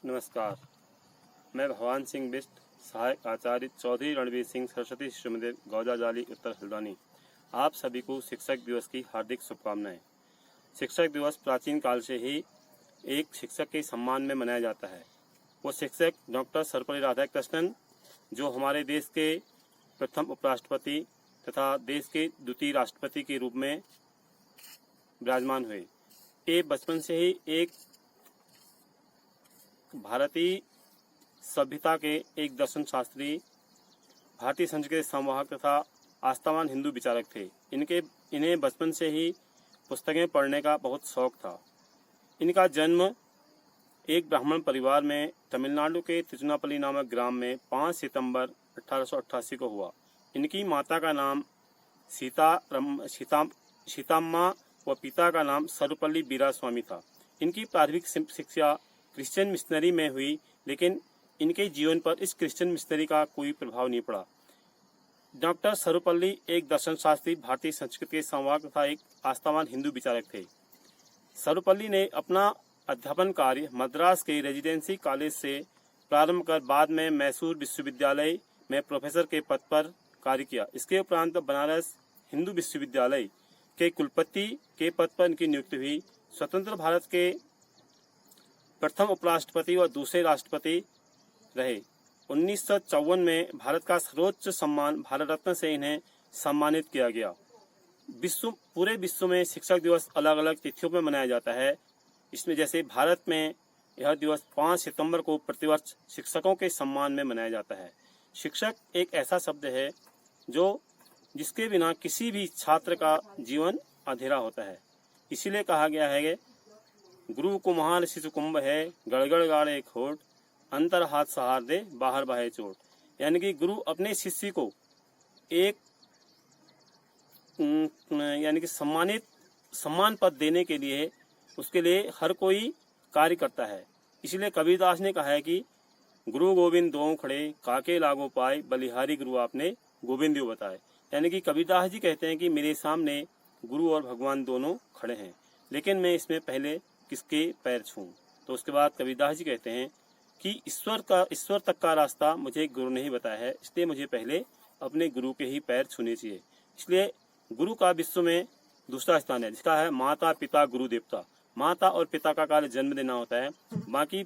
नमस्कार। मैं भगवान सिंह बिष्ट, सहायक आचार्य चौधरी रणवीर सिंह सरस्वती शिशु मंदिर गौजा जाली उत्तर हल्द्वानी। आप सभी को शिक्षक दिवस की हार्दिक शुभकामनाएं। शिक्षक दिवस प्राचीन काल से ही एक शिक्षक के सम्मान में मनाया जाता है। वो शिक्षक डॉक्टर सर्वपल्ली राधाकृष्णन, जो हमारे देश के प्रथम उपराष्ट्रपति तथा देश के द्वितीय राष्ट्रपति के रूप में विराजमान हुए। ये बचपन से ही एक भारतीय सभ्यता के एक दर्शन शास्त्री, भारतीय संस्कृति संवाहक तथा आस्थावान हिंदू विचारक थे। इन्हें बचपन से ही पुस्तकें पढ़ने का बहुत शौक था। इनका जन्म एक ब्राह्मण परिवार में तमिलनाडु के तिरुचनापल्ली नामक ग्राम में 5 सितंबर 1888 को हुआ। इनकी माता का नाम सीताम्मा व पिता का नाम सर्वपल्ली वीरास्वामी था। इनकी प्राथमिक शिक्षा क्रिश्चियन मिशनरी में हुई, लेकिन इनके जीवन पर इस क्रिश्चियन मिशनरी का कोई प्रभाव नहीं पड़ा। डॉक्टर सर्वपल्ली एक दर्शन शास्त्री, भारतीय संस्कृति के संवाहक तथा एक आस्थावान हिंदू विचारक थे। सर्वपल्ली ने अपना अध्यापन कार्य मद्रास के रेजिडेंसी कॉलेज से प्रारंभ कर बाद में मैसूर विश्वविद्यालय में प्रोफेसर के पद पर कार्य किया। इसके उपरांत बनारस हिंदू विश्वविद्यालय के कुलपति के पद पर इनकी नियुक्ति हुई। स्वतंत्र भारत के प्रथम उपराष्ट्रपति व दूसरे राष्ट्रपति रहे। 1954 में भारत का सर्वोच्च सम्मान भारत रत्न से इन्हें सम्मानित किया गया। पूरे विश्व में शिक्षक दिवस अलग अलग तिथियों में मनाया जाता है। इसमें जैसे भारत में यह दिवस 5 सितंबर को प्रतिवर्ष शिक्षकों के सम्मान में मनाया जाता है। शिक्षक एक ऐसा शब्द है जिसके बिना किसी भी छात्र का जीवन अंधेरा होता है। इसीलिए कहा गया है कि गुरु कुम्हार शिशु कुंभ है, गड़गड़ गाड़े खोट, अंतर हाथ सहार दे, बाहर बाहे चोट। यानी कि गुरु अपने शिष्य को एक सम्मान पद देने के लिए उसके लिए हर कोई कार्य करता है। इसलिए कबीरदास ने कहा है कि गुरु गोविंद दों खड़े, काके लागो पाए, बलिहारी गुरु आपने गोविंद यो बताए। यानी कि कबीरदास जी कहते हैं कि मेरे सामने गुरु और भगवान दोनों खड़े हैं, लेकिन मैं इसमें पहले किसके पैर छूं। तो उसके बाद कबीरदास जी कहते हैं कि ईश्वर तक का रास्ता मुझे गुरु ने ही बताया है, इसलिए मुझे पहले अपने गुरु के ही पैर छूने चाहिए। इसलिए गुरु का विश्व में दूसरा स्थान है, जिसका है माता पिता गुरु देवता। माता और पिता का कार्य जन्म देना होता है, बाकी